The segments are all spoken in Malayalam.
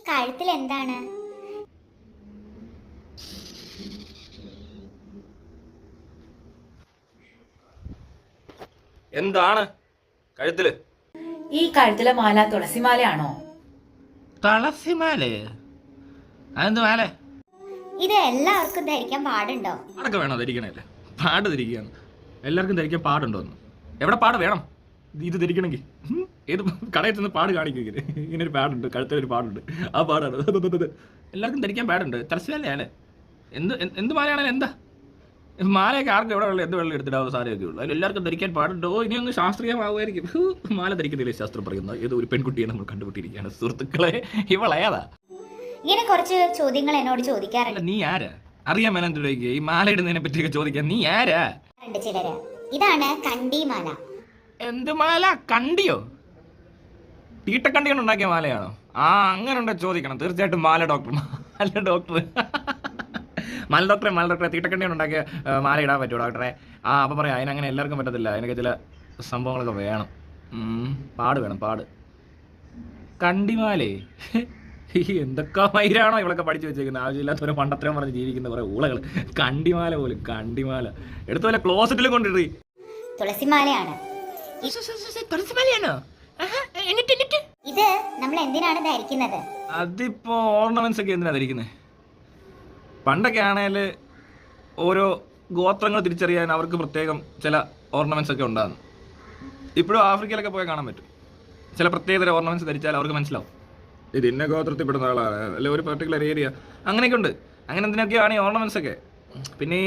കഴുത്തിൽ എന്താണ്? എന്താണ് കഴുത്തില്? ഈ കഴുത്തിലെ മാല തുളസിമാലയാണോ? തുളസിമാലേ? അതെന്ത് മാല? ഇത് എല്ലാവർക്കും ധരിക്കാൻ പാടുണ്ടോ? പാടൊക്കെ വേണോ ധരിക്കണല്ലേ? പാട് ധരിക്കുകയാണ്. എല്ലാവർക്കും ധരിക്കാൻ പാടുണ്ടോന്ന്? എവിടെ പാട് വേണം ഇത് ധരിക്കണമെങ്കിൽ? ഏത് കടയിൽ ചെന്ന് പാട് കാണിക്കും ഇങ്ങനെ ഒരു പാടുണ്ട്, കഴുത്തിലൊരു പാടുണ്ട്, ആ പാടാണ്. എല്ലാവർക്കും ധരിക്കാൻ പാടുണ്ട്. തുളസിമാലയാണ്. എന്ത് മാലയാണെങ്കിലും എന്താ മാലയൊക്കെ ആർക്കും എവിടെ വെള്ളം എന്ത് വെള്ളം എടുത്തിടാവുന്ന സാധനമൊക്കെ ഉള്ളൂ. അതിൽ എല്ലാവർക്കും ധരിക്കാൻ പാടുണ്ടോ? ഇനി അങ്ങ് ശാസ്ത്രീയമാവുമായിരിക്കും. മാല ധരിക്കുന്നില്ലേ ശാസ്ത്രം പറയുന്നത്? ഏതോ ഒരു പെൺകുട്ടിയെ നമ്മൾ കണ്ടുപിട്ടിരിക്കുകയാണ് സുഹൃത്തുക്കളെ. ഇവളേതാ? ഇങ്ങനെ കുറച്ച് ചോദ്യങ്ങൾ എന്നോട് ചോദിക്കാറുണ്ട്. നീ ആരാ? അറിയാൻ മേലെന്ത് ഈ മാല ഇടുന്നതിനെ പറ്റിയൊക്കെ ചോദിക്കാൻ നീ ആരാ? ചിലര് ഇതാണ് കണ്ടി മാല. എന്ത് മാല? കണ്ടിയോ? തീട്ടക്കണ്ടി കൊണ്ട് ഉണ്ടാക്കിയ മാലയാണോ? അങ്ങനെ ഉണ്ടോ ചോദിക്കണം. തീർച്ചയായിട്ടും മാല ഡോക്ടർ. മാല ഡോക്ടർ മാല ഡോക്ടറെ തീട്ടക്കണ്ടി കൊണ്ട് ഉണ്ടാക്കിയ മാല ഇടാൻ പറ്റുമോ ഡോക്ടറെ? അപ്പം പറയാം അതിനങ്ങനെ എല്ലാവർക്കും പറ്റത്തില്ല. അതിനൊക്കെ ചില സംഭവങ്ങളൊക്കെ വേണം. പാട് വേണം, പാട്. കണ്ടിമാലേ? എന്തൊക്കെ മയിലാണോ ഇവളൊക്കെ പഠിച്ചു വെച്ചേക്കുന്നത്? ആവശ്യമില്ലാത്തവരെ പണ്ടത്രയും പറഞ്ഞ് ജീവിക്കുന്ന കുറെ ഊളകൾ. കണ്ടിമാല പോലും, കണ്ടിമാല എടുത്ത പോലെ ക്ലോസറ്റിൽ കൊണ്ടിട്ട്. തുളസിമാലയാണ്. തുളസിമാലയാണോ? ഇത് നമ്മൾ എന്തിനാണ് ധരിക്കുന്നത്? അതിപ്പോ ഓർണമെന്റ്സ് ഒക്കെ എന്തിനാ ധരിക്കുന്നത്? പണ്ടൊക്കെ ആണെങ്കിൽ ഓരോ ഗോത്രങ്ങൾ തിരിച്ചറിയാൻ അവർക്ക് പ്രത്യേകം ചില ഓർണമെന്റ്സ് ഒക്കെ ഉണ്ടാകുന്നു. ഇപ്പോഴും ആഫ്രിക്കയിലൊക്കെ പോയി കാണാൻ പറ്റും. ചില പ്രത്യേകതര ഓർണമെന്റ്സ് ധരിച്ചാൽ അവർക്ക് മനസ്സിലാവും ഇത് ഇന്ന ഗോത്രത്തിൽപ്പെടുന്ന ആളാണ്, അല്ലെ ഒരു പെർട്ടിക്കുലർ ഏരിയ. അങ്ങനെയൊക്കെ ഉണ്ട്. അങ്ങനെ എന്തിനൊക്കെയാണ് ഈ ഓർണമെന്റ്സ് ഒക്കെ. പിന്നെ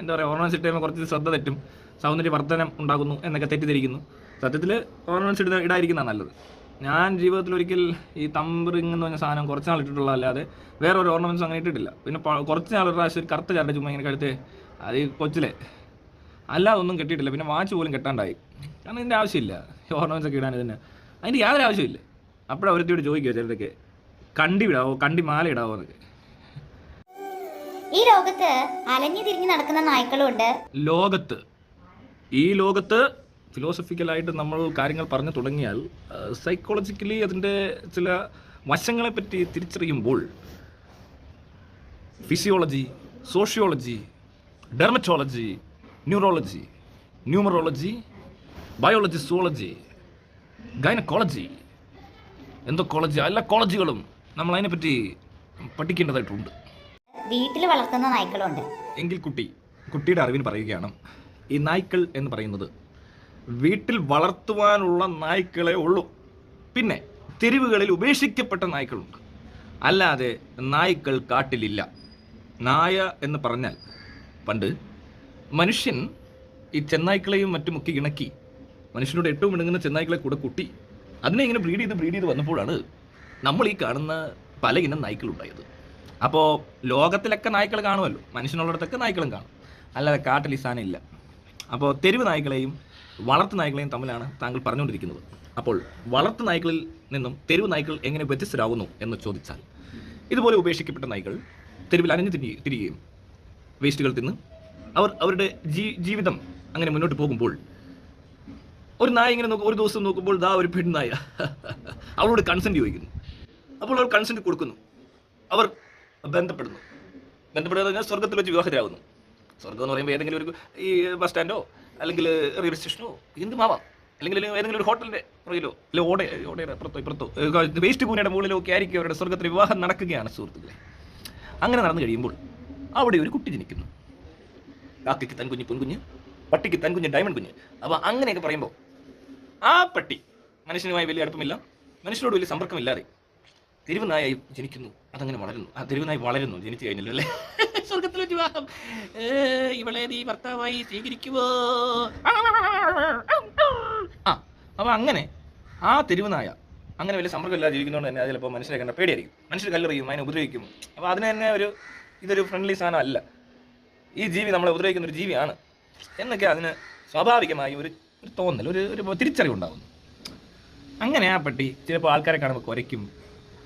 എന്താ പറയുക, ഓർണമെന്റ്സ് ഇട്ട് കഴിയുമ്പോൾ കുറച്ച് ശ്രദ്ധ തെറ്റും, സൗന്ദര്യവർദ്ധനം ഉണ്ടാകുന്നു എന്നൊക്കെ തെറ്റിദ്ധരിക്കുന്നു. സത്യത്തിൽ ഓർണമെന്റ്സ് ഇടാതിരിക്കുന്നതാണ് നല്ലത്. ഞാൻ ജീവിതത്തിൽ ഒരിക്കൽ ഈ തമ്പ് റിംഗ് എന്ന് പറഞ്ഞ സാധനം കുറച്ച് നാൾ ഇട്ടിട്ടുള്ള അല്ലാതെ വേറെ ഒരു ഓർണമെന്റ്സ് അങ്ങനെ ഇട്ടിട്ടില്ല. പിന്നെ കുറച്ച് നാൾ ഒരു പ്രാവശ്യം ഒരു കറുത്ത ചരട് ചുമ്മാ ഇങ്ങനെ കഴുത്ത്, അത് കൊച്ചിലെ അല്ലാതെ ഒന്നും കെട്ടിയിട്ടില്ല. പിന്നെ വാച്ച് പോലും കെട്ടാണ്ടായി. കാരണം ഇതിൻ്റെ ആവശ്യമില്ല. ഈ ഓർണമെന്റ്സ് ഒക്കെ ഇടാൻ ഇതിന് അതിൻ്റെ യാതൊരു ആവശ്യമില്ല. അപ്പോഴാണ് അവരത്തിയോട് ചോദിക്കുക ചിലരൊക്കെ, കണ്ടി ഇടാവോ, കണ്ടി മാല ഇടാവോ എന്നൊക്കെ. ഈ ലോകത്ത് അലഞ്ഞു തിരിഞ്ഞു നടക്കുന്ന നായ്ക്കളും ഉണ്ട്. ഈ ലോകത്ത് ഫിലോസഫിക്കലായിട്ട് നമ്മൾ കാര്യങ്ങൾ പറഞ്ഞു തുടങ്ങിയാൽ സൈക്കോളജിക്കലി അതിൻ്റെ ചില വശങ്ങളെ പറ്റി തിരിച്ചറിയുമ്പോൾ physiology, sociology, dermatology, neurology, numerology, biology, zoology, gynaecology, കോളജി, എല്ലാ കോളേജുകളും നമ്മൾ അതിനെപ്പറ്റി പഠിക്കേണ്ടതായിട്ടുണ്ട്. വീട്ടിൽ വളർത്തുന്ന നായ്ക്കളുണ്ട്. എങ്കിൽ കുട്ടിയുടെ അറിവിന് പറയുകയാണ്, ഈ നായ്ക്കൾ എന്ന് പറയുന്നത് വീട്ടിൽ വളർത്തുവാനുള്ള നായ്ക്കളെ ഉള്ളൂ. പിന്നെ തെരുവുകളിൽ ഉപേക്ഷിക്കപ്പെട്ട നായ്ക്കളുണ്ട്. അല്ലാതെ നായ്ക്കൾ കാട്ടിലില്ല. നായ എന്ന് പറഞ്ഞാൽ പണ്ട് മനുഷ്യൻ ഈ ചെന്നായ്ക്കളെയും മറ്റുമൊക്കെ ഇണക്കി മനുഷ്യനോട് ഏറ്റവും ഇണങ്ങുന്ന ചെന്നായ്ക്കളെ കൂടെ കുട്ടി അതിനെ ഇങ്ങനെ ബ്രീഡ് ചെയ്ത് വന്നപ്പോഴാണ് നമ്മൾ ഈ കാണുന്ന പല ഇനം നായ്ക്കളുണ്ടായത്. അപ്പോൾ ലോകത്തിലൊക്കെ നായ്ക്കൾ കാണുമല്ലോ, മനുഷ്യനുള്ളിടത്തൊക്കെ നായ്ക്കളും കാണും. അല്ലാതെ കാട്ടിൽ ഈ സാധനം ഇല്ല. അപ്പോൾ തെരുവ് നായ്ക്കളെയും വളർത്തു നായ്ക്കളെയും തമ്മിലാണ് താങ്കൾ പറഞ്ഞുകൊണ്ടിരിക്കുന്നത്. അപ്പോൾ വളർത്തു നായ്ക്കളിൽ നിന്നും തെരുവ് നായ്ക്കൾ എങ്ങനെ വ്യത്യസ്തരാകുന്നു എന്ന് ചോദിച്ചാൽ, ഇതുപോലെ ഉപേക്ഷിക്കപ്പെട്ട നായ്ക്കൾ തെരുവിൽ അനഞ്ഞു തിരിയുകയും വേസ്റ്റുകൾ തിന്ന് അവരുടെ ജീവിതം അങ്ങനെ മുന്നോട്ട് പോകുമ്പോൾ ഒരു നായ ഇങ്ങനെ ഒരു ദിവസം നോക്കുമ്പോൾ ദാ ഒരു പെണ്ണായ അവളോട് കൺസെൻറ്റ് ചോദിക്കുന്നു. അപ്പോൾ അവർ കൺസെൻറ്റ് കൊടുക്കുന്നു. അവർ ബന്ധപ്പെടുക കഴിഞ്ഞാൽ സ്വർഗത്തിൽ വെച്ച് വിവാഹത്തിലാകുന്നു. സ്വർഗം എന്ന് പറയുമ്പോൾ ഏതെങ്കിലും ഒരു ഈ ബസ് സ്റ്റാൻഡോ അല്ലെങ്കിൽ റെയിൽവേ സ്റ്റേഷനോ എന്തുമാവാം, അല്ലെങ്കിൽ ഏതെങ്കിലും ഒരു ഹോട്ടലിൻ്റെ പുറകിലോ അല്ലെങ്കിൽ ഓടയുടെ ഇപ്പുറത്തോ വേസ്റ്റ് പൂനയുടെ മുകളിലോ ഒക്കെ ആയിരിക്കും അവരുടെ സ്വർഗത്തിൽ വിവാഹം നടക്കുകയാണ് സുഹൃത്തുക്കളെ. അങ്ങനെ നടന്നു കഴിയുമ്പോൾ അവിടെ ഒരു കുട്ടി ജനിക്കുന്നു. കാക്കയ്ക്ക് തൻകുഞ്ഞ് പൊൻകുഞ്ഞ്, പട്ടിക്ക് തൻകുഞ്ഞ് ഡയമണ്ട് കുഞ്ഞ്. അപ്പോൾ അങ്ങനെയൊക്കെ പറയുമ്പോൾ ആ പട്ടി മനുഷ്യനുമായി വലിയ അടുപ്പമില്ല, മനുഷ്യനോട് വലിയ സമ്പർക്കമില്ലാതെ തെരുവ് നായായി ജനിക്കുന്നു. അതങ്ങനെ വളരുന്നു. ആ തെരുവ് നായി വളരുന്നു. ജനിച്ചു കഴിഞ്ഞല്ലോ അല്ലേ, സ്വർഗത്തിൽ വെച്ച് വിവാഹം. ഇവളെ നീ ഭർത്താവായി സ്വീകരിക്കുവോ? അപ്പോൾ അങ്ങനെ ആ തെരുവ് നായ അങ്ങനെ വലിയ സമ്പർക്കമില്ലാതെ ജീവിക്കുന്നതുകൊണ്ട് തന്നെ അത് ചിലപ്പോൾ മനുഷ്യരെ കണ്ട പേടിയായിരിക്കും. മനുഷ്യർ കല്ലെറിയും, അതിനെ ഉപദ്രവിക്കും. അപ്പോൾ അതിന് തന്നെ ഇതൊരു ഫ്രണ്ട്ലി സാധനം അല്ല, ഈ ജീവി നമ്മളെ ഉപദ്രവിക്കുന്ന ഒരു ജീവിയാണ് എന്നൊക്കെ അതിന് സ്വാഭാവികമായി ഒരു തോന്നൽ, ഒരു തിരിച്ചറിവുണ്ടാകുന്നു. അങ്ങനെ ആ പട്ടി ചിലപ്പോൾ ആൾക്കാരെ കാണുമ്പോൾ കുരയ്ക്കും.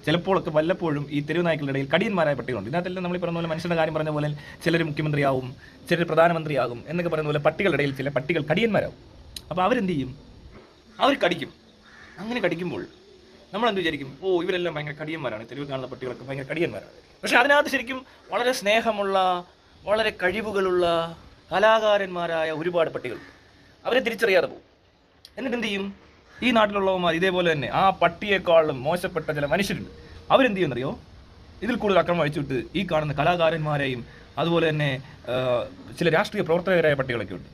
ചിലപ്പോഴൊക്കെ വല്ലപ്പോഴും ഈ തെരുവ് നായ്ക്കളുടെ ഇടയിൽ കടിയന്മാരായ പട്ടികളുണ്ട്. ഇതിനകത്തെല്ലാം നമ്മൾ പറഞ്ഞ പോലെ മനുഷ്യരുടെ കാര്യം പറഞ്ഞ പോലെ ചിലർ മുഖ്യമന്ത്രിയാവും, ചിലർ പ്രധാനമന്ത്രിയാകും എന്നൊക്കെ പറയുന്ന പോലെ പട്ടികളുടെ ഇടയിൽ ചില പട്ടികൾ കടിയന്മാരാകും. അപ്പോൾ അവരെന്ത് ചെയ്യും? അവർ കടിക്കും. അങ്ങനെ കടിക്കുമ്പോൾ നമ്മളെന്ത് വിചാരിക്കും, ഓ ഇവരെല്ലാം ഭയങ്കര കടിയന്മാരാണ്, തെരുവിൽ കാണുന്ന പട്ടികളൊക്കെ ഭയങ്കര കടിയന്മാരാണ്. പക്ഷെ അതിനകത്ത് ശരിക്കും വളരെ സ്നേഹമുള്ള, വളരെ കഴിവുകളുള്ള കലാകാരന്മാരായ ഒരുപാട് പട്ടികൾ. അവരെ തിരിച്ചറിയാതെ പോകും. എന്നിട്ട് എന്ത് ചെയ്യും, ഈ നാട്ടിലുള്ളവന്മാർ ഇതേപോലെ തന്നെ ആ പട്ടിയേക്കാളും മോശപ്പെട്ട ചില മനുഷ്യരുണ്ട്. അവരെന്ത് ചെയ്യുമെന്നറിയോ, ഇതിൽ കൂടുതൽ അക്രമം അഴിച്ചുവിട്ട് ഈ കാണുന്ന കലാകാരന്മാരെയും അതുപോലെ തന്നെ ചില രാഷ്ട്രീയ പ്രവർത്തകരായ പട്ടികളൊക്കെ ഉണ്ട്,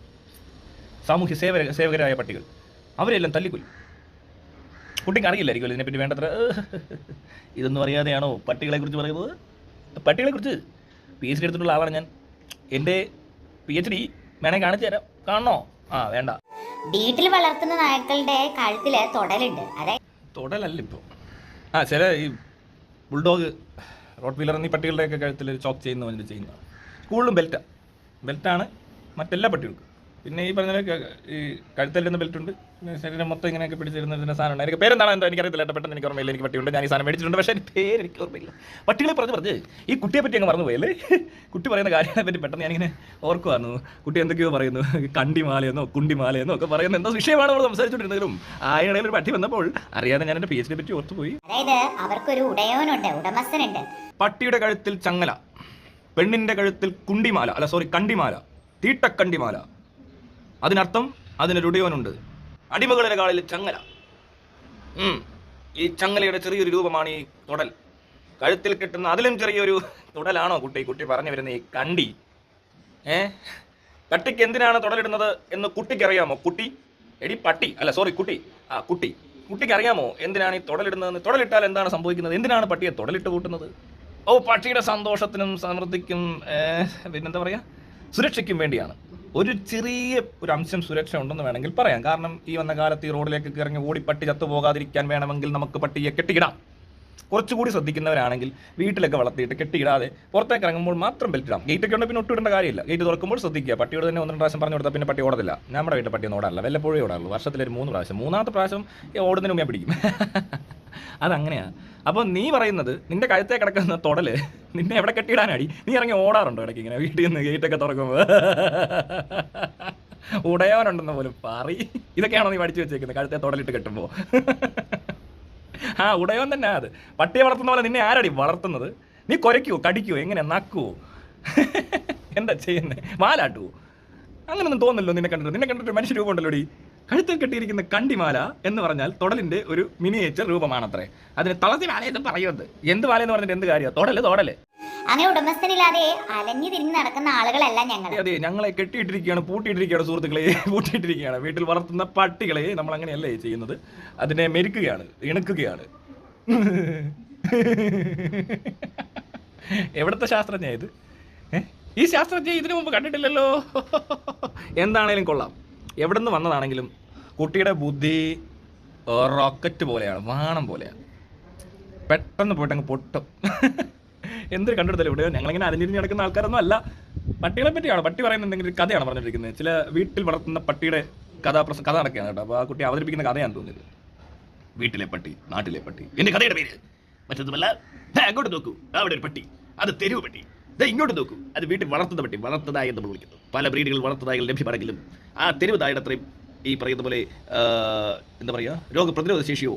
സാമൂഹ്യ സേവകരായ പട്ടികൾ, അവരെല്ലാം തല്ലിക്കൊല്ലും. കുട്ടിക്ക് അറിയില്ലായിരിക്കും ഇതിനെപ്പറ്റി വേണ്ടത്ര. ഇതൊന്നും അറിയാതെയാണോ പട്ടികളെക്കുറിച്ച് പറയുന്നത്? പട്ടികളെക്കുറിച്ച് PhD എടുത്തിട്ടുള്ള ആളാണ് ഞാൻ. എൻ്റെ PhD വേണേൽ കാണിച്ചു തരാം, കാണണോ? ആ വേണ്ട. വീട്ടിൽ വളർത്തുന്ന നായ്ക്കളുടെ കഴുത്തില് തൊടലുണ്ട്. അതായത് തൊടലല്ല ഇപ്പോൾ, ചില ഈ ബുൾഡോഗ്, റോട്ട് വീലർ എന്നീ പട്ടികളുടെയൊക്കെ കഴുത്തിൽ ചോക്ക് ചെയ്യുന്നതാണ്. കൂടുതലും ബെൽറ്റാണ് മറ്റെല്ലാ പട്ടികൾക്കും. പിന്നെ ഈ പറഞ്ഞ ഈ കഴുത്തല്ലുന്ന ബെൽറ്റ് ഉണ്ട്, ശരീരം മൊത്തം ഇങ്ങനെയൊക്കെ പിടിച്ചിരുന്നതിൻ്റെ സാധനമുണ്ട്. എനിക്ക് പേരെന്താണോ എന്തോ എനിക്കറിയത്തില്ല, പെട്ടെന്ന് എനിക്ക് ഓർമ്മയില്ല. എനിക്ക് പട്ടിയുണ്ട്, ഞാൻ ഈ സാധനം മേടിച്ചിട്ടുണ്ട്, പക്ഷേ എനിക്ക് പേര് എനിക്ക് ഓർമ്മയില്ല. പട്ടികളെ പറഞ്ഞ് ഈ കുട്ടിയെ പറ്റി അങ്ങ് മറന്നുപോയല്ലേ. കുട്ടി പറയുന്ന കാര്യങ്ങളെ പറ്റി പെട്ടെന്ന് ഞാനിങ്ങനെ ഓർക്കുമായിരുന്നു. കുട്ടി എന്തൊക്കെയോ പറയുന്നു, കണ്ടിമാലയെന്നോ കുണ്ടിമാലയെന്നോ ഒക്കെ പറയുന്ന എന്തോ വിഷയമാണ് നമ്മൾ സംസാരിച്ചുകൊണ്ടിരുന്നതിലും അതിനിടയിൽ ഒരു പട്ടി വന്നപ്പോൾ അറിയാതെ ഞാൻ എൻ്റെ PhD പറ്റി ഓർത്തുപോയി. അതായത് അവർക്കൊരു ഉടയവനുണ്ട്, ഉടമസ്ഥനുണ്ട്. പട്ടിയുടെ കഴുത്തിൽ ചങ്ങല, പെണ്ണിന്റെ കഴുത്തിൽ കണ്ടിമാല, തീട്ടക്കണ്ടിമാല. അതിനർത്ഥം അതിനൊരു ഉടയവനുണ്ട്. അടിമകളുടെ കാലിൽ ചങ്ങല. ഈ ചങ്ങലയുടെ ചെറിയൊരു രൂപമാണ് ഈ തൊടൽ. കഴുത്തിൽ കിട്ടുന്ന അതിലും ചെറിയൊരു തൊടലാണോ കുട്ടി പറഞ്ഞു വരുന്ന ഈ കണ്ടി? പട്ടിക്ക് എന്തിനാണ് തൊടലിടുന്നത് എന്ന് കുട്ടിക്ക് അറിയാമോ? കുട്ടിക്ക് അറിയാമോ എന്തിനാണ് ഈ തൊടലിടുന്നതെന്ന്? തൊടലിട്ടാൽ എന്താണ് സംഭവിക്കുന്നത്? എന്തിനാണ് പട്ടിയെ തൊടലിട്ട് കൂട്ടുന്നത്? പട്ടിയുടെ സന്തോഷത്തിനും സമൃദ്ധിക്കും പിന്നെന്താ പറയുക, സുരക്ഷയ്ക്കും വേണ്ടിയാണ്. ഒരു ചെറിയ അംശം സുരക്ഷ ഉണ്ടെന്ന് വേണമെങ്കിൽ പറയാം. കാരണം ഈ വന്ന കാലത്ത് ഈ റോഡിലേക്ക് ഇറങ്ങി ഓടി പട്ടി ചത്തുപോകാതിരിക്കാൻ വേണമെങ്കിൽ നമുക്ക് പട്ടിയെ കെട്ടിയിടാം. കുറച്ചുകൂടി ശ്രദ്ധിക്കുന്നവരാണെങ്കിൽ വീട്ടിലൊക്കെ വളർത്തിയിട്ട് കെട്ടിയിടാതെ പുറത്തേക്ക് ഇറങ്ങുമ്പോൾ മാത്രം ബെൽറ്റ് ഇടാം. ഗേറ്റൊക്കെ ഉണ്ടെങ്കിൽ പിന്നെ ഒട്ടിടേണ്ട കാര്യമില്ല. ഗേറ്റ് തുറക്കുമ്പോൾ ശ്രദ്ധിക്കുക. പട്ടിയോട് തന്നെ 1-2 പ്രാവശ്യം പറഞ്ഞു കൊടുത്താൽ പിന്നെ പട്ടി ഓടത്തില്ല. നമ്മുടെ വീട്ടിൽ പട്ടിയൊന്നും ഓടാറില്ല, വല്ലപ്പോഴേ ഓടാറുള്ളൂ. വർഷത്തിലൊരു 3 പ്രാവശ്യം. 3ാമത്തെ പ്രാവശ്യം ഓടുന്നതിന് മുമ്പേ പിടിക്കും. അതങ്ങനെയാണ്. അപ്പോൾ നീ പറയുന്നത് നിന്റെ കഴുത്തേ കിടക്കുന്ന തൊടല് നിന്നെ എവിടെ കെട്ടിയിടാനാടി? നീ ഇറങ്ങി ഓടാറുണ്ടോ ഇടയ്ക്ക് ഇങ്ങനെ വീട്ടിൽ നിന്ന് ഗേറ്റൊക്കെ തുറക്കുമ്പോൾ? ഉടയവനുണ്ടെന്ന് പോലും ഇതൊക്കെയാണോ നീ പഠിച്ചു വെച്ചേക്കുന്നത് കഴുത്തെ തൊടലിട്ട് കെട്ടുമ്പോൾ? ഉടയവൻ തന്നെ. അത് പട്ടിയെ വളർത്തുന്ന പോലെ നിന്നെ ആരടി വളർത്തുന്നത്? നീ കുരയ്ക്കുവോ, കടിക്കുവോ, എങ്ങനെ നക്കുവോ, എന്താ ചെയ്യുന്നത്? വാലാട്ടുവോ? അങ്ങനൊന്നും തോന്നല്ലോ നിന്നെ കണ്ടിട്ട് മനുഷ്യ രൂപമുണ്ടല്ലോടി. കഴുത്തിൽ കെട്ടിയിരിക്കുന്ന കണ്ടിമാല എന്ന് പറഞ്ഞാൽ തൊടലിന്റെ ഒരു മിനിയേച്ചർ രൂപമാണത്രേ. അതിന് തുളസിമാല എന്ന് പറയുന്നത്. എന്ത് മാല എന്ന് പറഞ്ഞിട്ട് എന്ത് കാര്യമാണ്? തൊടല്. അങ്ങനെ ഉടമസ്ഥനില്ലാതെ അലഞ്ഞു തിരിഞ്ഞ് നടക്കുന്ന ആളുകളല്ല ഞങ്ങൾ. അതെ, ഞങ്ങളെ കെട്ടിയിട്ടിരിക്കുകയാണ്, പൂട്ടിയിട്ടിരിക്കുകയാണ് സുഹൃത്തുക്കളെ, പൂട്ടിയിട്ടിരിക്കുകയാണ്. വീട്ടിൽ വളർത്തുന്ന പട്ടികളെ നമ്മൾ അങ്ങനെയല്ലേ ചെയ്യുന്നത്? അതിനെ മെരുക്കുകയാണ്, ഇണക്കുകയാണ്. എവിടുത്തെ ശാസ്ത്രജ്ഞ ഇത്? ഈ ശാസ്ത്രജ്ഞ ഇതിനു മുമ്പ് കണ്ടിട്ടില്ലല്ലോ. എന്താണേലും കൊള്ളാം. എവിടെ നിന്ന് വന്നതാണെങ്കിലും കുട്ടിയുടെ ബുദ്ധി റോക്കറ്റ് പോലെയാണ്, വാണം പോലെയാണ്. പെട്ടെന്ന് പോയിട്ടങ്ങ് പൊട്ടും. എന്തൊരു കണ്ടെടുത്തല്ലോ ഇവിടെ. ഞങ്ങളിങ്ങനെ അലഞ്ഞിരിഞ്ഞ് നടക്കുന്ന ആൾക്കാരൊന്നും അല്ല. പട്ടികളെ പറ്റിയാണ്. പട്ടി പറയുന്ന എന്തെങ്കിലും ഒരു കഥയാണ് പറഞ്ഞിരിക്കുന്നത്. ചില വീട്ടിൽ വളർത്തുന്ന പട്ടിയുടെ കഥ നടക്കുകയാണ് കേട്ടോ. അപ്പോൾ ആ കുട്ടി അവതരിപ്പിക്കുന്ന കഥയാണ് തോന്നിയത്. വീട്ടിലെ പട്ടി, നാട്ടിലെ പട്ടി. എൻ്റെ കഥയുടെ പേര് മറ്റൊന്നുമല്ല. അങ്ങോട്ട് നോക്കൂ, അവിടെ ഒരു പട്ടി, അത് തെരുവ് പട്ടി. ഇങ്ങോട്ട് നോക്കൂ, അത് വീട്ടിൽ വളർത്തുന്ന പട്ടി. വളർത്തതായി നമ്മൾ വിളിക്കുന്നു. പല ബ്രീഡുകൾ വളർത്തതായി ലഭ്യമാണെങ്കിലും ആ തെരുവ് താഴെത്രയും ഈ പറയുന്ന പോലെ എന്താ പറയുക, രോഗപ്രതിരോധ ശേഷിയോ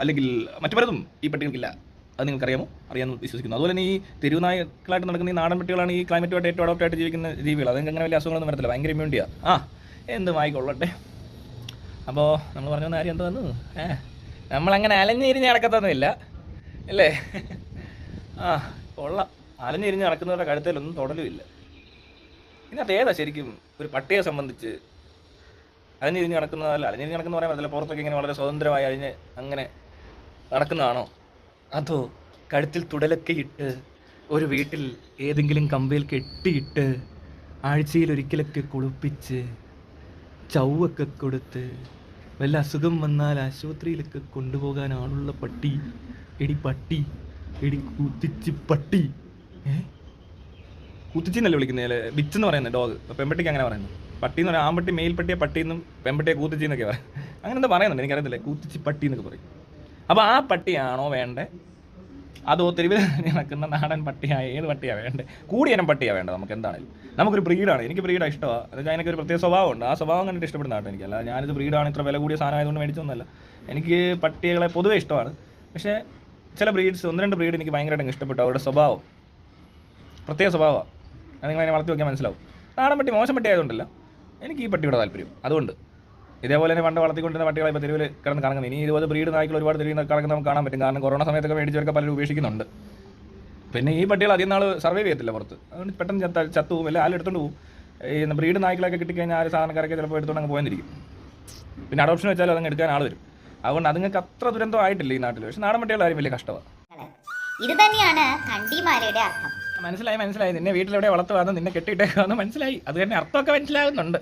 അല്ലെങ്കിൽ മറ്റു പലതും ഈ പട്ടികൾക്കില്ല. അത് നിങ്ങൾക്കറിയാമോ? അറിയാമെന്ന് വിശ്വസിക്കുന്നു. അതുപോലെ തന്നെ ഈ തെരുവുനായ്ക്കളായിട്ട് നടക്കുന്ന ഈ നാടൻ പട്ടികളാണ് ഈ ക്ലൈമറ്റുമായിട്ട് ഏറ്റവും അഡോപ്റ്റായിട്ട് ജീവിക്കുന്ന ജീവികൾ. അതെങ്കിൽ അങ്ങനെ വലിയ അസുഖങ്ങളൊന്നും വരത്തില്ല, ഭയങ്കര ഇമ്മ്യൂണിറ്റിയാണ്. എന്തും ആയിക്കൊള്ളട്ടെ. അപ്പോൾ നമ്മൾ പറഞ്ഞു വന്ന കാര്യം എന്താ വന്നു? നമ്മളങ്ങനെ അലഞ്ഞിരിഞ്ഞ് നടക്കത്തൊന്നുമില്ല അല്ലേ? കൊള്ളാം. അലഞ്ഞിരിഞ്ഞ് നടക്കുന്നവരുടെ കഴുത്തിലൊന്നും തൊടലുമില്ല. ഇതിനകത്ത് ഏതാ ശരിക്കും ഒരു പട്ടിയെ സംബന്ധിച്ച് അലഞ്ഞിരിഞ്ഞ് നടക്കുന്നതല്ല? അലഞ്ഞിരിഞ്ഞ് നടക്കുന്ന പറയാൻ പറ്റില്ല. പുറത്തൊക്കെ ഇങ്ങനെ വളരെ സ്വതന്ത്രമായി അഴിഞ്ഞ് അങ്ങനെ നടക്കുന്നതാണോ? അതോ കഴുത്തിൽ തുടലൊക്കെ ഇട്ട് ഒരു വീട്ടിൽ ഏതെങ്കിലും കമ്പയിൽ കെട്ടിയിട്ട് ആഴ്ചയിലൊരിക്കലൊക്കെ കുളിപ്പിച്ച് ചവ്വൊക്കെ കൊടുത്ത് വല്ല അസുഖം വന്നാൽ ആശുപത്രിയിലൊക്കെ കൊണ്ടുപോകാൻ ആളുള്ള പട്ടി? എടി കുത്തിച്ച് പട്ടി. കുത്തിച്ചിന്നല്ലേ വിളിക്കുന്നത്? ബിച്ചെന്ന് പറയുന്നത് ഡോഗ്. പെമ്പട്ടിക്ക് അങ്ങനെ പറയുന്നത്. പട്ടി എന്ന് പറയാം. ആമ്പട്ടി മെയിൽ പട്ടിയെ പട്ടിയെന്നും പെമ്പട്ടിയെ കൂത്തിച്ചി എന്നൊക്കെ പറയാം. അങ്ങനെ എന്താ പറയുന്നുണ്ട് എനിക്കറിയത്തില്ലേ. കൂത്തിച്ചി പട്ടി എന്നൊക്കെ പറയും. അപ്പോൾ ആ പട്ടിയാണോ വേണ്ടേ? അതോ തെരുവിൽ നടക്കുന്ന നാടൻ പട്ടിയാണ്? ഏത് പട്ടിയാണ് വേണ്ടേ? കൂടിയനം പട്ടിയാണ് വേണ്ടത് നമുക്ക്? എന്താണെങ്കിലും നമുക്കൊരു ബ്രീഡാണ്. എനിക്ക് ബ്രീഡാണ് ഇഷ്ടമാണ്. അതായത് അതിനൊക്കെ ഒരു പ്രത്യേക സ്വഭാവമുണ്ട്. ആ സ്വഭാവം കണ്ടിട്ട് ഇഷ്ടപ്പെടുന്ന ആട്ടോ എനിക്ക്. അല്ല ഞാനിത് ബ്രീഡാണ് ഇത്ര വില കൂടിയ സാധനമായതുകൊണ്ട് മേടിച്ചൊന്നുമല്ല. എനിക്ക് പട്ടികളെ പൊതുവേ ഇഷ്ടമാണ്. പക്ഷേ ചില ബ്രീഡ്സ്, 1-2 ബ്രീഡ് എനിക്ക് ഭയങ്കരമായിട്ട് ഇഷ്ടപ്പെട്ടു. അവരുടെ സ്വഭാവം പ്രത്യേക സ്വഭാവമാണ്. അത് നിങ്ങളതിനെ വളർത്തി നോക്കിയാൽ മനസ്സിലാവും. നാടൻ പട്ടി മോശം പട്ടി ആയതുകൊണ്ടല്ല, എനിക്ക് ഈ പട്ടിയുടെ താല്പര്യം അതുകൊണ്ട്. ഇതേപോലെ തന്നെ പണ്ട് വളർത്തിക്കൊണ്ടിരുന്ന പട്ടികളെ ഇപ്പോൾ തെരുവിൽ കിടന്ന് കറങ്ങുന്നത്. ഇനി 20 ബ്രീഡ് നായ്ക്കൾ ഒരുപാട് തെരുവിൽ കറങ്ങുന്നത് നമുക്ക് കാണാൻ പറ്റും. കാരണം കൊറോണ സമയത്തൊക്കെ മേടിച്ചവർക്ക് പലരും ഉപേക്ഷിക്കുന്നുണ്ട്. പിന്നെ ഈ പട്ടികൾ അധികം നാൾ സർവൈവ് ചെയ്യത്തില്ല പുറത്ത്. അതുകൊണ്ട് പെട്ടെന്ന് ചത്തു പോകും, അല്ലെങ്കിൽ ആരെടുത്തോണ്ട് പോകും. ഈ ബ്രീഡ് നായ്ക്കളൊക്കെ കിട്ടിക്കഴിഞ്ഞാൽ ആ സാധനക്കാരൊക്കെ ചിലപ്പോൾ എടുത്തുകൊണ്ട് അങ്ങ് പോയെന്നിരിക്കും. പിന്നെ അഡോപ്ഷൻ വെച്ചാൽ അതങ്ങ് എടുക്കാൻ ആൾ വരും. അതുകൊണ്ട് അതുങ്ങൾക്ക് അത്ര ദുരന്തം ആയിട്ടില്ല ഈ നാട്ടിൽ. പക്ഷെ നാടൻ പട്ടികളുടെ കാര്യം വലിയ കഷ്ടമാണ്. ഇത് തന്നെയാണ് കണ്ടിമാലയുടെ അർത്ഥം. മനസ്സിലായി. നിന്നെ വീട്ടിലെവിടെ വളർത്തുവാന്ന്, നിന്നെ കെട്ടിയിട്ടേക്കാന്ന് മനസ്സിലായി. അത് തന്നെ അർത്ഥമൊക്കെ മനസ്സിലാകുന്നുണ്ട്.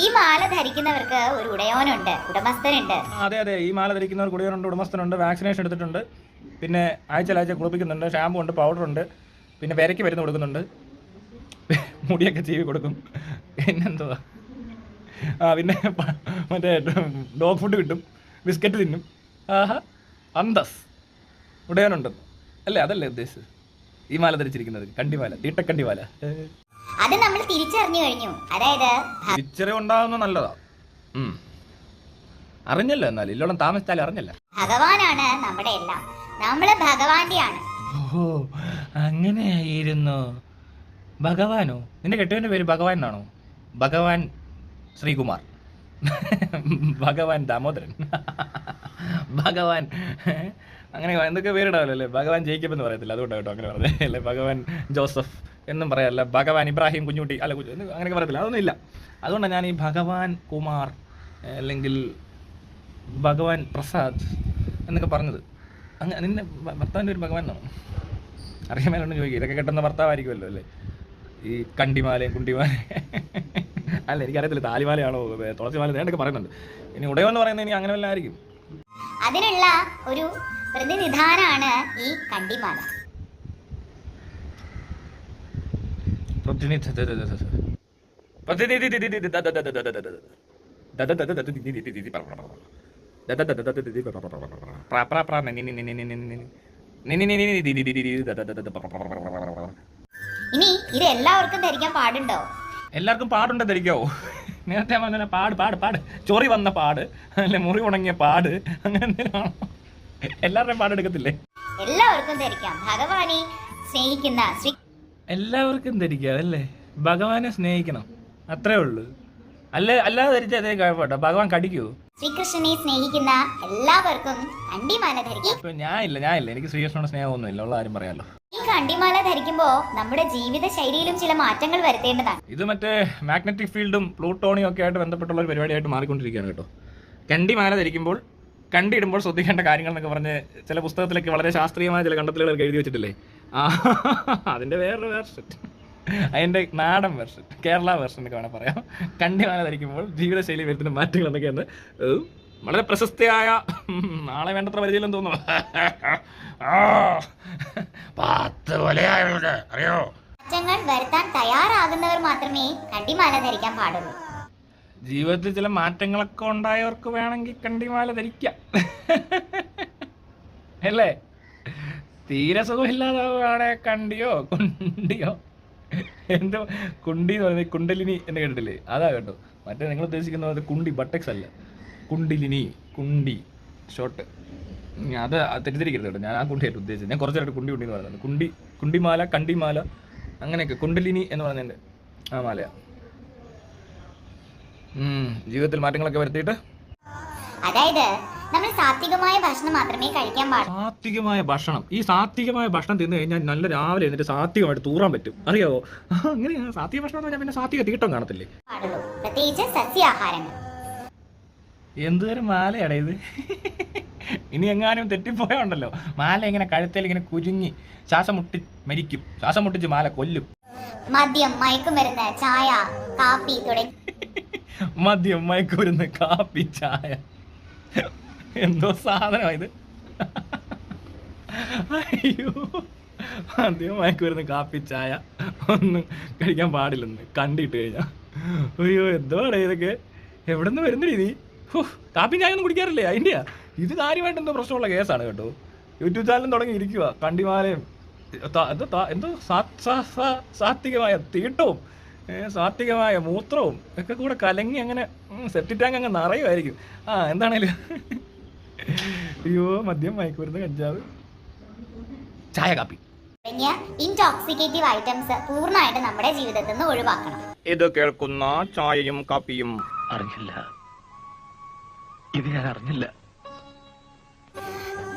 ഈ മാല ധരിക്കുന്നവർക്ക് ഒരു ഉടയോനുണ്ട്, ഉടമസ്ഥനുണ്ട്. അതെ, ഈ മാല ധരിക്കുന്നവർക്ക് ഉടയോനുണ്ട്, ഉടമസ്ഥനുണ്ട്. വാക്സിനേഷൻ എടുത്തിട്ടുണ്ട്. പിന്നെ ആഴ്ച കുളിപ്പിക്കുന്നുണ്ട്. ഷാമ്പു ഉണ്ട്, പൗഡറുണ്ട്. പിന്നെ വിരയ്ക്ക് മരുന്ന് കൊടുക്കുന്നുണ്ട്. മുടിയൊക്കെ ചീവി കൊടുക്കും. പിന്നെന്തുവാ, പിന്നെ മറ്റേ ഡോഗ് ഫുഡ് കിട്ടും, ബിസ്ക്കറ്റ് തിന്നും. ആഹാ, അന്തസ് ഉടയോനുണ്ട് അല്ലേ? അതല്ലേ ഉദ്ദേശിച്ചത് ഈ മാല ധരിച്ചിരിക്കുന്നത്? കണ്ടിമാല, തീട്ടക്കണ്ടിമാല. അത് നമ്മൾ തിരിച്ചറിഞ്ഞു കഴിഞ്ഞു. അതായത് തിരിച്ചറിവുണ്ടാകുന്ന നല്ലതാ. അറിഞ്ഞല്ലോ, എന്നാലും ഇല്ലോളം താമസിച്ചാലും അറിഞ്ഞല്ല. ഭഗവാനാണ് നമ്മുടെ എല്ലാം. നമ്മള് ഭഗവാന്റെയാണ്. ഓഹോ, അങ്ങനെയായിരുന്നു. ഭഗവാനോ? നിന്റെ കെട്ടുവിന്റെ പേര് ഭഗവാൻ എന്നാണോ? ഭഗവാൻ ശ്രീകുമാർ, ഭഗവാൻ ദാമോദരൻ, ഭഗവാൻ അങ്ങനെ എന്തൊക്കെ പേരിടാമല്ലോ അല്ലേ? ഭഗവാൻ ജയിക്കപ്പ് എന്ന് പറയത്തില്ല, അതുകൊണ്ടാണ് കേട്ടോ അങ്ങനെ പറഞ്ഞത് അല്ലേ? ഭഗവാൻ ജോസഫ് എന്നും പറയാമല്ല, ഭഗവാൻ ഇബ്രാഹിം കുഞ്ഞുട്ടി അല്ല, അങ്ങനെയൊക്കെ പറയത്തില്ല, അതൊന്നും ഇല്ല. അതുകൊണ്ടാണ് ഞാൻ ഈ ഭഗവാൻ കുമാർ അല്ലെങ്കിൽ ഭഗവാൻ പ്രസാദ് എന്നൊക്കെ പറഞ്ഞത്. അങ്ങനെ നിന്നെ ഭർത്താവിൻ്റെ ഒരു ഭഗവാൻ എന്നാണോ? അറിയാൻ മേലോണ്ട് ചോദിക്കുക. ഇതൊക്കെ കിട്ടുന്ന ഭർത്താവായിരിക്കുമല്ലോ അല്ലേ? ഈ കണ്ടിമാലയും കുണ്ടിമാലയും അല്ല, എനിക്കറിയത്തില്ല താലിമാലയാണോ തുളസിമാല നേണ്ടൊക്കെ പറയുന്നുണ്ട്. ഇനി ഉടയോന്ന് പറയുന്നത് ഇനി അങ്ങനെ വല്ല ആയിരിക്കും. അതിനുള്ള ഒരു പ്രതിനിധാനാണ് ഈ കണ്ടിമാല. ഇനി ഇത് എല്ലാവർക്കും ധരിക്കാൻ പാടുണ്ടോ? എല്ലാവർക്കും പാടുണ്ട് ധരിക്കോ? നേരത്തെ പറഞ്ഞ പാട് ചൊറി വന്ന പാട് അല്ലെ, മുറി ഉണങ്ങിയ പാട്, അങ്ങനെ എന്തെങ്കിലും എല്ലാവരുടെയും പാടെടുക്കത്തില്ലേ? എല്ലാവർക്കും ധരിക്കാം. ഭഗവാനെ സ്നേഹിക്കുന്ന എല്ലാവർക്കും ധരിക്കാം അല്ലേ? ഭഗവാനെ സ്നേഹിക്കണം, അത്രേ ഉള്ളൂ. അല്ലാതെ ധരിച്ചാൽ അതേ കുഴപ്പമില്ല. ഭഗവാൻ കടിക്കൂ? ശ്രീകൃഷ്ണനെ സ്നേഹിക്കുന്ന എല്ലാവർക്കും കണ്ടിമാല ധരിക്കാം. ഇപ്പൊ ഞാനില്ല, എനിക്ക് ശ്രീകൃഷ്ണനോട് സ്നേഹമൊന്നുമില്ല, ഉള്ള കാര്യം പറയാലോ. ഈ കണ്ടിമാല ധരിക്കുമ്പോ നമ്മുടെ ജീവിത ശൈലിയിലും ചില മാറ്റങ്ങൾ വരുത്തേണ്ടതാണ്. ഇത് മറ്റേ മാഗ്നറ്റിക് ഫീൽഡും പ്ലൂട്ടോണിയും ഒക്കെ ആയിട്ട് ബന്ധപ്പെട്ടുള്ള ഒരു പരിപാടിയായിട്ട് മാറിക്കൊണ്ടിരിക്കുകയാണ് കേട്ടോ. കണ്ടിമാല ധരിക്കുമ്പോൾ, കണ്ടിടുമ്പോൾ ശ്രദ്ധിക്കേണ്ട കാര്യങ്ങൾ എന്നൊക്കെ പറഞ്ഞ് ചില പുസ്തകത്തിലൊക്കെ വളരെ ശാസ്ത്രീയമായ ചില കണ്ടെത്തലുകളൊക്കെ എഴുതി വെച്ചിട്ടില്ലേ? അതിൻ്റെ വേറൊരു വേർഷൻ, അതിൻ്റെ നാടൻ വേർഷൻ, കേരള വേർഷൻ എന്നൊക്കെ വേണം പറയാം. കണ്ടിമാല ധരിക്കുമ്പോൾ ജീവിതശൈലി വരുത്തുന്ന മാറ്റങ്ങൾ എന്നൊക്കെയാണ് വളരെ പ്രശസ്തയായ, നാളെ വേണ്ടത്ര പരിചയം തോന്നുന്നു, 10 കൊലയായവരുടെ അറിയോ? മാറ്റങ്ങൾ വരുത്താൻ തയ്യാറാകുന്നവർ മാത്രമേ കണ്ടിമാല ധരിക്കാൻ പാടുള്ളൂ. ജീവിതത്തിൽ ചില മാറ്റങ്ങളൊക്കെ ഉണ്ടായവർക്ക് വേണമെങ്കിൽ കണ്ടിമാല ധരിക്കാം അല്ലേ? തീരെ സുഖമില്ലാതാവുകയാണെ കണ്ടിയോ കുണ്ടിയോ, എന്തോ കുണ്ടി എന്ന് പറയുന്നത് കുണ്ടലിനി എന്ന് കേട്ടിട്ടില്ലേ? അതാ കേട്ടോ. മറ്റേ നിങ്ങൾ ഉദ്ദേശിക്കുന്നത് കുണ്ടി, ബട്ടക്സ് അല്ല, കുണ്ടിലിനി, കുണ്ടി ഷോർട്ട്. അത് തെറ്റിദ്ധരിക്കരുത് കേട്ടോ. ഞാൻ ആ കുണ്ടിയായിട്ട് ഉദ്ദേശിച്ചത്. ഞാൻ കുറച്ചായിട്ട് കുണ്ടി എന്ന് പറയുന്നത്. കുണ്ടിമാല, കണ്ടിമാല, അങ്ങനെയൊക്കെ. കുണ്ടലിനി എന്ന് പറഞ്ഞതിൻ്റെ ആ മാലയാണ്. ജീവിതത്തിൽ മാറ്റങ്ങളൊക്കെ വരുത്തിയിട്ട്, അതായത് നമ്മൾ സാത്വികമായ ഭക്ഷണം മാത്രമേ കഴിക്കാൻ പാടുള്ളൂ. സാത്വികമായ ഭക്ഷണം, ഈ സാത്വികമായ ഭക്ഷണം തിന്നു കഴിഞ്ഞാൽ നല്ല രാവിലെ എന്നിട്ട് സാത്വികമായിട്ട് തൂറാൻ പറ്റും, അറിയാവോ? അങ്ങനെയാണ് സാത്വിക ഭക്ഷണം എന്ന് പറഞ്ഞാൽ. പിന്നെ സാത്വിക തീട്ടം കാണത്തില്ലേ? പ്രത്യേകിച്ച് സസ്യാഹാരങ്ങൾ. എന്തുതരം മാലയാടേ ഇത്? ഇനി എങ്ങാനും തെറ്റിപ്പോയുണ്ടല്ലോ, മാല ഇങ്ങനെ കഴുത്തേൽ ഇങ്ങനെ കുരുങ്ങി ശ്വാസം മുട്ടി മരിക്കും. ശ്വാസം മുട്ടിച്ച് മാല കൊല്ലും. മദ്യം, മയക്കുമരുന്ന്, ചായ, കാപ്പി തുടങ്ങി. മദ്യം, മയക്കുമരുന്ന്, കാപ്പി, ചായ, എന്തോ സാധനമാണ് ഇത്? അയ്യോ, മദ്യം, മയക്കുമരുന്ന്, കാപ്പി, ചായ ഒന്നും കഴിക്കാൻ പാടില്ലെന്ന് കണ്ടിട്ട് കഴിഞ്ഞാൽ. അയ്യോ, എന്തുവാടേ ഇതൊക്കെ? എവിടെ നിന്ന് വരുന്നില്ല നീ? കാപ്പി ചായ ഒന്നും കുടിക്കാറില്ലേ? അതിൻ്റെയാ ഇത്? കാര്യമായിട്ട് എന്തോ പ്രശ്നമുള്ള കേസാണ് കേട്ടോ. യൂട്യൂബ് ചാനലും തുടങ്ങി ഇരിക്കുക. കണ്ടിമാലയും എന്തോ സാത്വികമായ തീട്ടവും സാത്വികമായ മൂത്രവും ഒക്കെ കൂടെ കലങ്ങി അങ്ങനെ സെപ്റ്റി ടാങ്ക് അങ്ങ് നിറയുമായിരിക്കും. എന്താണേലും അയ്യോ, മദ്യം, മയക്കുമരുന്ന്, കഞ്ചാവ്, ചായ, കാപ്പി. തുടങ്ങിയ ഇൻടോക്സിക്കേറ്റീവ് ഐറ്റംസ് പൂർണ്ണമായിട്ട് നമ്മുടെ ജീവിതത്തിൽ നിന്ന് ഒഴിവാക്കണം. ഇത് കേൾക്കുന്ന ചായയും കാപ്പിയും അറിഞ്ഞില്ല, ഇത് ഞാൻ അറിഞ്ഞില്ല.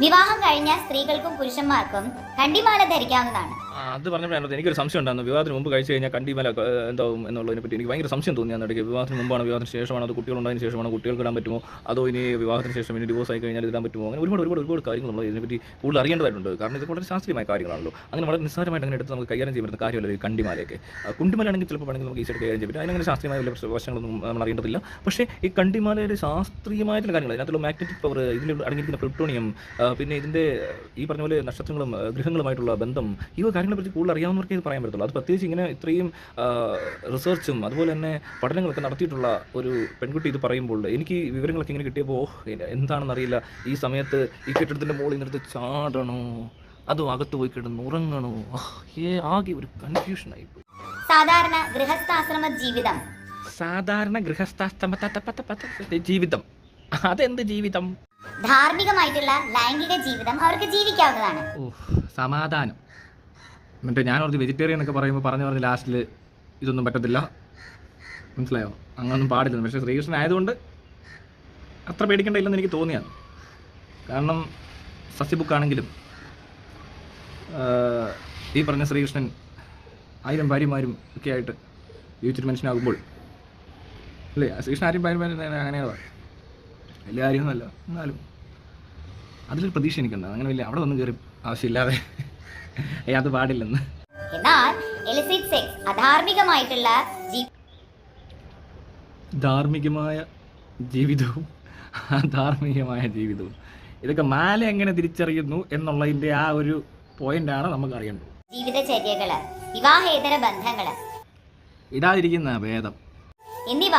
വിവാഹം കഴിഞ്ഞ സ്ത്രീകൾക്കും പുരുഷന്മാർക്കും കണ്ടിമാല ധരിക്കാവുന്നതാണ്. അത് പറഞ്ഞപ്പോഴാണ് എനിക്കൊരു സംശയം ഉണ്ടായിരുന്നു. വിവാഹത്തിന് മുമ്പ് കഴിച്ചു കഴിഞ്ഞാൽ കണ്ടിമല എന്താവും എന്നുള്ളതിനെ പറ്റി എനിക്ക് ഭയങ്കര സംശയം തോന്നി. അന്നിടയ്ക്ക് വിവാഹത്തിന് മുമ്പാണ്, വിവാഹത്തിന് ശേഷമാണ്, അത് കുട്ടികളുണ്ടായതിനു ശേഷമാണ്, കുട്ടികൾക്ക് ഇടാൻ പറ്റുമോ, അതോ ഇനി വിവാഹത്തിന് ശേഷം ഇനി ഡിവോഴ്സ് ആയി കഴിഞ്ഞാൽ ഇടാൻ പറ്റുമോ, അങ്ങനെ ഒരുപാട് കാര്യങ്ങളുള്ളത്. ഇതിനെപ്പറ്റി കൂടുതൽ അറിയേണ്ടതായിട്ടുണ്ട്. കാരണം ഇത് വളരെ ശാസ്ത്രീയമായ കാര്യങ്ങളാണല്ലോ. അങ്ങനെ വളരെ നിസ്സാരമായിട്ട് അങ്ങനെ എടുത്ത് നമുക്ക് കൈകാര്യം ചെയ്യാൻ പറ്റുന്ന കാര്യമല്ല ഈ കണ്ടിമാലയൊക്കെ. കുണ്ടിമലാണെങ്കിൽ ചിലപ്പോൾ വേണമെങ്കിൽ നമുക്ക് ഈസിയായിട്ട് കൈകാര്യം ചെയ്യാൻ പറ്റും. അതിനങ്ങനെ ശാസ്ത്രീയമായ വലിയ വശങ്ങളൊന്നും നമ്മൾ അറിയേണ്ടതില്ല. പക്ഷേ ഈ കണ്ടിമാലയുടെ ശാസ്ത്രീയമായിട്ടുള്ള കാര്യങ്ങൾ, അതിനകത്തുള്ള മാഗ്നറ്റിക് പവർ, ഇതിൽ അടങ്ങിയിരിക്കുന്ന പ്ലൂട്ടോണിയം, പിന്നെ ഇതിൻ്റെ ഈ പറഞ്ഞ പോലെ നക്ഷത്രങ്ങളും ഗ്രഹങ്ങളുമായിട്ടുള്ള ബന്ധം, ഈ കാര്യങ്ങളെ പറ്റി കൂടുതൽ അറിയാവുന്നവർക്ക് ഇത് പറയാൻ പറ്റത്തുള്ളൂ. അത് പ്രത്യേകിച്ച് ഇങ്ങനെ ഇത്രയും റിസർച്ചും അതുപോലെ തന്നെ പഠനങ്ങളൊക്കെ നടത്തിയിട്ടുള്ള ഒരു പെൺകുട്ടി ഇത് പറയുമ്പോൾ എനിക്ക് വിവരങ്ങളൊക്കെ ഇങ്ങനെ കിട്ടിയപ്പോൾ എന്താണെന്നറിയില്ല, ഈ സമയത്ത് ഈ കെട്ടിടത്തിൻ്റെ മുകളിൽ നിന്നെടുത്ത് ചാടണോ അതോ അകത്ത് പോയി കിടന്ന് ഉറങ്ങണോ, ആകെ ഒരു കൺഫ്യൂഷനായിപ്പോയി. സാധാരണ ഗൃഹസ്ഥാശ്രമ ജീവിതം. സാധാരണ ഗൃഹസ്ഥാശ്രമ ജീവിതം, അതെന്ത് ജീവിതം? ധാർമ്മികമായിട്ടുള്ള ലൈംഗിക ജീവിതം അവർക്ക് ജീവിക്കാവുന്നതാണ്. സമാധാനം. എന്നിട്ട് ഞാൻ ഒരു വെജിറ്റേറിയൻ എന്നൊക്കെ പറയുമ്പോൾ പറഞ്ഞ് ലാസ്റ്റിൽ ഇതൊന്നും പറ്റത്തില്ല, മനസ്സിലായോ? അങ്ങനൊന്നും പാടില്ല. പക്ഷേ ശ്രീകൃഷ്ണൻ ആയതുകൊണ്ട് അത്ര പേടിക്കേണ്ടതില്ലെന്ന് എനിക്ക് തോന്നിയാണ്. കാരണം സസ്യബുക്കാണെങ്കിലും ഈ പറഞ്ഞ ശ്രീകൃഷ്ണൻ 1000 ഭാര്യമാരും ഒക്കെ ആയിട്ട് ജീവിച്ചൊരു മനുഷ്യനാകുമ്പോൾ അല്ലേ, ശ്രീകൃഷ്ണൻ 1000 ഭാര്യമാരും അങ്ങനെയാണ് വലിയ കാര്യമൊന്നുമല്ല. എന്നാലും അതിലൊരു പ്രതീക്ഷ എനിക്കുണ്ട്. അങ്ങനെ വലിയ അവിടെ ഒന്നും കയറി ആവശ്യമില്ലാതെ അത് പാടില്ലെന്ന്. എന്നാൽ ഇലിസിറ്റ് സെക്സ് അധാർമികമായിട്ടുള്ള ധാർമ്മികമായ ജീവിതവും അധാർമികമായ ജീവിതവും ഇതൊക്കെ മാല എങ്ങനെ തിരിച്ചറിയുന്നു എന്നുള്ളതിൻ്റെ ആ ഒരു പോയിന്റാണ് നമുക്ക് അറിയേണ്ടത്. ജീവിതചര്യകള്, വിവാഹേതര ബന്ധങ്ങള്, ഇടാതിരിക്കുന്ന ഭേദം എന്നിവ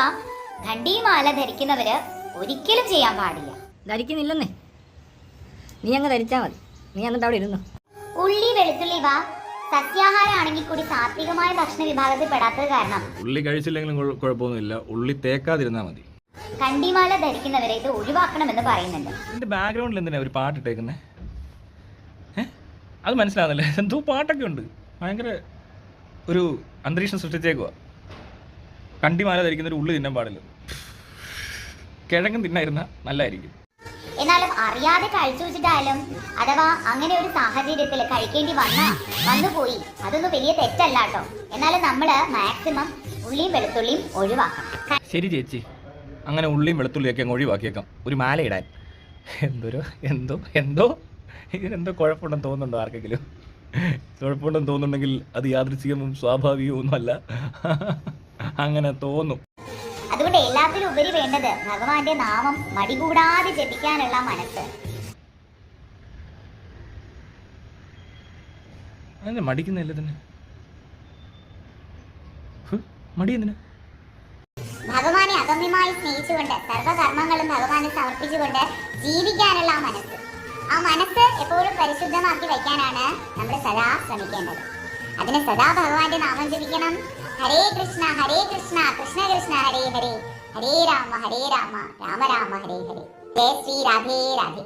ഖണ്ഡിമാല ധരിക്കുന്നവര് ഒരിക്കലും ചെയ്യാൻ പാടില്ല. ധരിക്കുന്നില്ലെന്നേ, നീ അങ്ങ് ധരിച്ചാൽ മതി. നീ എന്നിട്ട് അവിടെ ഇരുന്നു. ഉള്ളി, വെളുത്തുള്ളി ഇവ സസ്യാഹാരമാണെങ്കിൽ കൂടി സാത്വികമായ ഭക്ഷണ വിഭാഗത്തിൽ പെടാത്തത് കാരണം ഉള്ളി കഴിച്ചില്ലെങ്കിലും കുഴപ്പമൊന്നുമില്ല, ഉള്ളി തേക്കാതിരുന്നാൽ മതി. കണ്ടിമാല ധരിക്കുന്നവരെ ഇത് ഒഴിവാക്കണമെന്ന് പറയുന്നുണ്ട്. ഇതിന്റെ ബാക്ക്ഗ്രൗണ്ടിൽ എന്തിനാ ഒരു പാട്ടിട്ടേക്കുന്നത്? അത് മനസ്സിലാവുന്നില്ലേ? എന്തോ പാട്ടൊക്കെ ഉണ്ട്, ഭയങ്കര ഒരു അന്തരീക്ഷം സൃഷ്ടിച്ചേക്കുക. കണ്ടിമാല ധരിക്കുന്നൊരു ഉള്ളി തിന്നാൻ പാടില്ല, കിഴങ്ങും തിന്നായിരുന്ന നല്ലതായിരിക്കും. എന്നാലും അറിയാതെ കഴിച്ചു വെച്ചിട്ടായാലും അഥവാ അങ്ങനെ ഒരു സാഹചര്യത്തിൽ കഴിക്കേണ്ടി വന്നുപോയി, അതൊന്നും വലിയ തെറ്റല്ല കേട്ടോ. എന്നാലും നമ്മള് മാക്സിമം ഉള്ളിയും വെളുത്തുള്ളിയും ഒഴിവാക്കണം. ശരി ചേച്ചി, അങ്ങനെ ഉള്ളിയും വെളുത്തുള്ളിയൊക്കെ അങ്ങ് ഒഴിവാക്കിയേക്കാം ഒരു മാല ഇടാൻ. എന്തോ ഇതിനെന്തോ കുഴപ്പമുണ്ടെന്ന് തോന്നുന്നുണ്ടോ ആർക്കെങ്കിലും? കുഴപ്പമുണ്ടെന്ന് തോന്നുന്നുണ്ടെങ്കിൽ അത് യാദൃച്ഛികവും സ്വാഭാവികവും ഒന്നുമല്ല, അങ്ങനെ തോന്നും. അതുകൊണ്ട് എല്ലാത്തിലും ഉപരി വേണ്ടത് ഭഗവാന്റെ നാമം മടികൂടാതെ ജപിക്കാനുള്ള മനസ്സ്. അങ്ങനെ മടിക്കുന്നില്ല തന്നെ, മടി എന്തിനാ? ഭഗവാനെ അഗമ്യമായി സ്നേഹിച്ചുകൊണ്ട് സർവകർമ്മങ്ങളും ഭഗവാനെ സമർപ്പിച്ചുകൊണ്ട് ജീവിക്കാനുള്ള ആ മനസ്സ് എപ്പോഴും പരിശുദ്ധമാക്കി വയ്ക്കാനാണ് നമ്മൾ സദാ ശ്രമിക്കേണ്ടത്. അതിന് സദാ ഭഗവാന്റെ നാമം ജപിക്കണം. ഹരേ കൃഷ്ണ കൃഷ്ണ കൃഷ്ണ ഹരേ ഹരേ, ഹരേ രാമ രാമ രാമ ഹരേ ഹരേ. ജയ ശ്രീ രാധേ രാധേ.